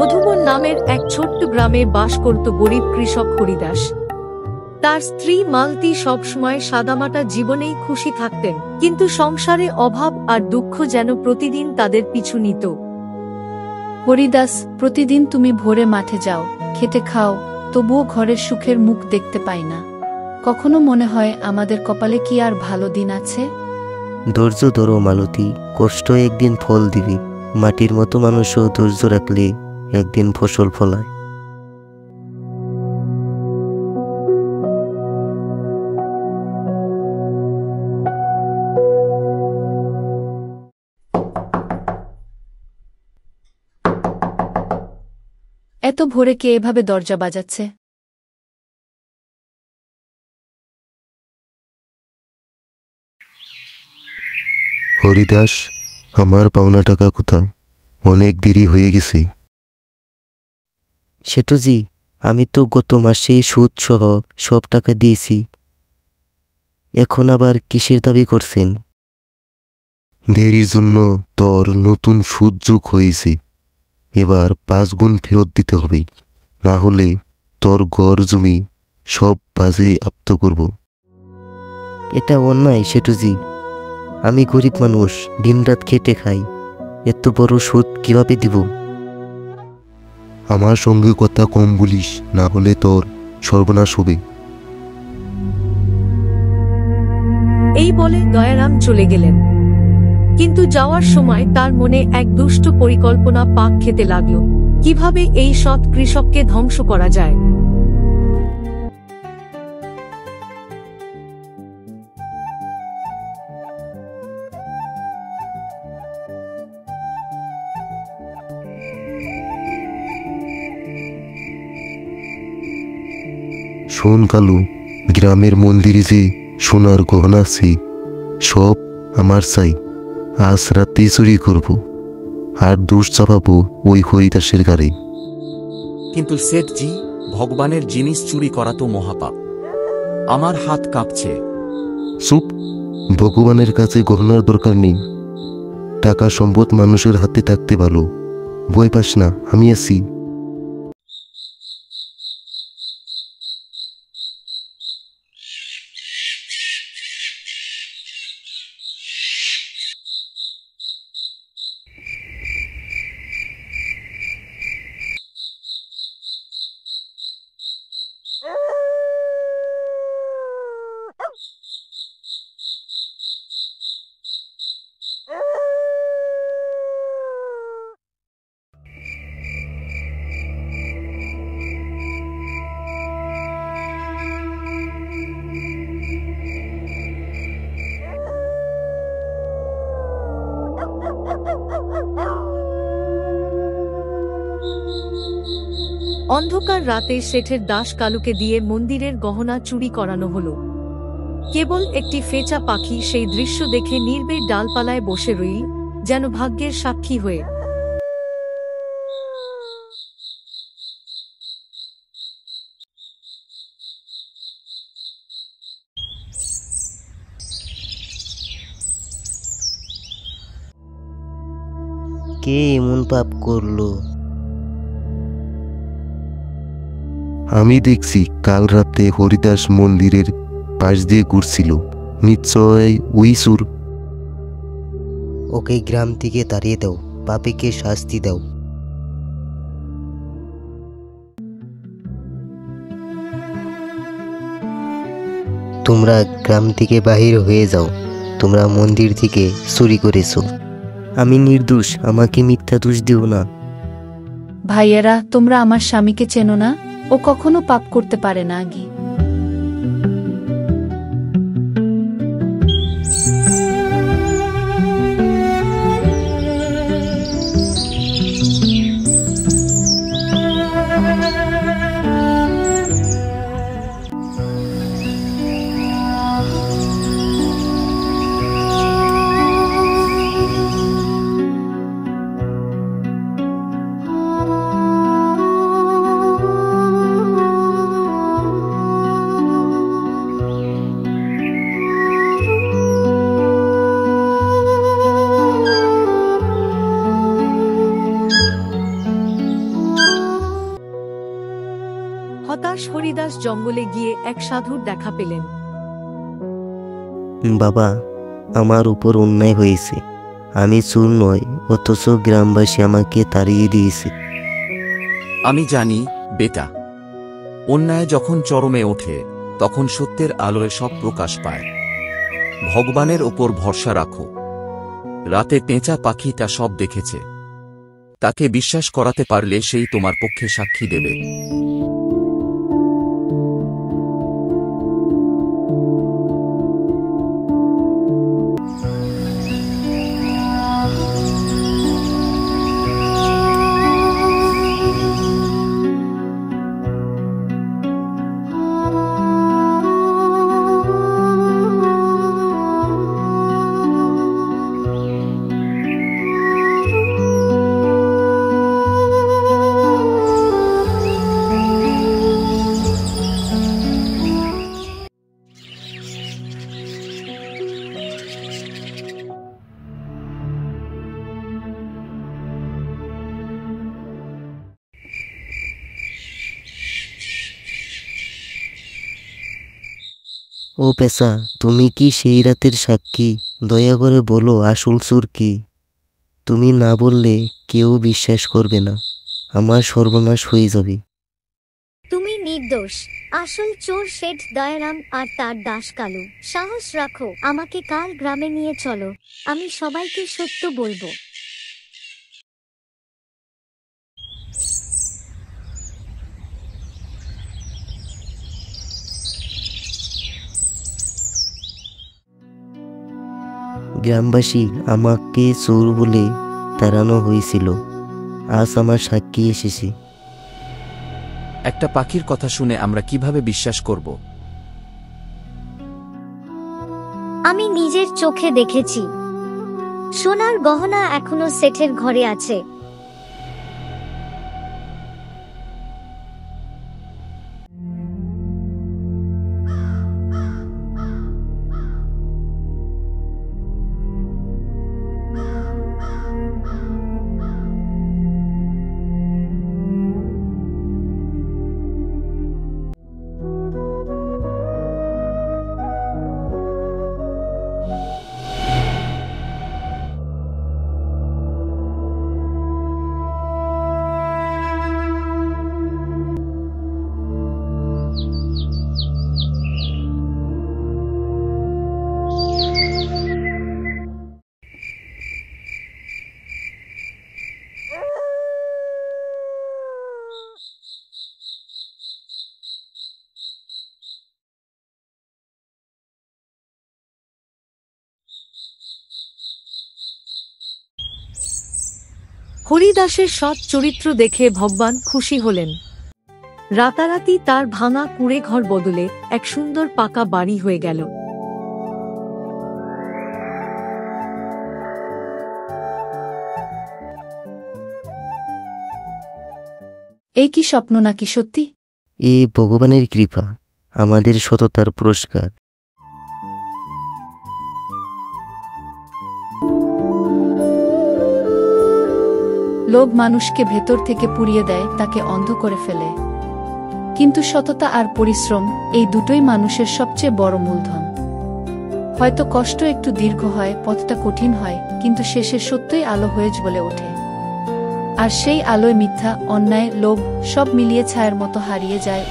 মধুবন নামের এক ছোট্ট গ্রামে বাস করত গরিব কৃষক হরিদাস। তার স্ত্রী মালতী সবসময় সাদামাটা জীবনেই খুশি থাকতেন, কিন্তু সংসারে অভাব আর দুঃখ যেন প্রতিদিন তাদের পিছু নিত। হরিদাস, প্রতিদিন তুমি ভোরে মাঠে যাও, খেটে খাও, তবুও ঘরের সুখের মুখ দেখতে পাই না। কখনো মনে হয় আমাদের কপালে কি আর ভালো দিন আছে? ধৈর্য ধরো মালতী, কষ্ট একদিন ফল দিবে। মাটির মতো মানুষও ধৈর্য রাখলে একদিন ফসল ফলায়। এত ভোরে কে এভাবে দরজা বাজাচ্ছে? হরিদাস, আমার পাওনা টাকা কোথায়? অনেক দেরি হয়ে গেছে। সেটুজি, আমি তো গত মাসেই সুদ সহ সব টাকা দিয়েছি, এখন আবার কিসের দাবি করছেন? দেরির জন্য তোর নতুন সুদ যোগ হয়েছে, এবার 5 গুণ ফেরত দিতে হবে, না হলে তোর ঘর জমি সব বাজে আপ্ত করব। এটা অন্যায় সেটুজি, আমি গরিব মানুষ, দিনরাত খেটে খাই, এত বড় সুদ কিভাবে দিব? আমার সঙ্গে কথা কম বলিস, না হলে তোর সর্বনাশ হবে। এই বলে দয়ারাম চলে গেলেন, কিন্তু যাওয়ার সময় তার মনে এক দুষ্ট পরিকল্পনা পাক খেতে লাগল। কিভাবে এই সৎ কৃষককে ধ্বংস করা যায়? শোন কালু, গ্রামের মন্দিরে যে সোনার গহনা আছে সব আমার চাই। আজ রাতে চুরি করব, আর দোষ চাপাবো ওই হরিদাসের গাড়ি। কিন্তু সেঠজি, ভগবানের জিনিস চুরি করা তো মহাপাপ। আমার হাত কাঁপছে। চুপ, ভগবানের কাছে গহনার দরকার নেই। টাকা সম্পদ মানুষের হাতে থাকতে ভালো। ভয় পাস না, আমি আছি। অন্ধকার রাতে শেঠের দাস কালুকে দিয়ে মন্দিরের গহনা চুরি করানো হলো। কেবল একটি ফেঁচা পাখি সেই দৃশ্য দেখে নির্বের ডালপালায় বসে রইল, যেন ভাগ্যের সাক্ষী হয়ে। কে এমন পাপ করলো? আমি দেখছি কাল রাতে হরিদাস মন্দিরের পাশ দিয়ে ঘুরছিল, নিশ্চয় ওই চোর। ওকে গ্রাম থেকে তাড়িয়ে দাও, পাপীকে শাস্তি দাও। তোমরা গ্রাম থেকে বাহির হয়ে যাও, তোমরা মন্দির থেকে চুরি করেছো। আমি নির্দোষ, আমাকে মিথ্যা দোষ দিও না। ভাইয়েরা, তোমরা আমার স্বামীকে চেনো না? ও কখনো পাপ করতে পারে না। আগে জঙ্গলে গিয়ে এক সাধুর দেখা পেলেন। বাবা, আমার উপর অন্যায় হয়েছে। আমি চোর নয়, অথচ গ্রামবাসী আমাকে তাড়িয়ে দিয়েছে। আমি জানি বেটা, অন্যায় যখন চরমে ওঠে তখন সত্যের আলোয় সব প্রকাশ পায়। ভগবানের ওপর ভরসা রাখো। রাতে পেঁচা পাখিটা সব দেখেছে। তাকে বিশ্বাস করাতে পারলে সেই তোমার পক্ষে সাক্ষী দেবে। ও পেশা, তুমি কি সেই রাতের সাক্ষী? দয়া করে বলো আসল চোর কি? তুমি না বললে কেউ বিশ্বাস করবে না। আমার সর্বনাশ হয়ে যাবে। তুমি নির্দোষ। আসল চোর শেঠ দয়ারাম আর তার দাস কালু। সাহস রাখো, আমাকে কাল গ্রামে নিয়ে চলো। আমি সবাইকে সত্য বলবো। গ্রামবাসী আমাকে চোর বলে তাড়ানো হয়েছিল। আজ আমার সাক্ষী এসেছে। একটা পাখির কথা শুনে আমরা কিভাবে বিশ্বাস করব? আমি নিজের চোখে দেখেছি। সোনার গহনা এখনো শেঠের ঘরে আছে। হরিদাসের সৎ চরিত্র দেখে ভগবান খুশি হলেন। রাতারাতি তার ভাঙা কুঁড়ে ঘর বদলে এক সুন্দর পাকা বাড়ি হয়ে গেল। এই কি স্বপ্ন নাকি সত্যি? এ ভগবানের কৃপা, আমাদের সততার পুরস্কার। লোভ মানুষকে ভেতর থেকে পুড়িয়ে দেয়, তাকে অন্ধ করে ফেলে। কিন্তু সততা আর পরিশ্রম, এই দুটোই মানুষের সবচেয়ে বড় মূলধন। হয়তো কষ্ট একটু দীর্ঘ হয়, পথটা কঠিন হয়, কিন্তু শেষে সত্যই আলো হয়ে জ্বলে ওঠে। আর সেই আলোয় মিথ্যা, অন্যায়, লোভ সব মিলিয়ে ছায়ার মতো হারিয়ে যায়।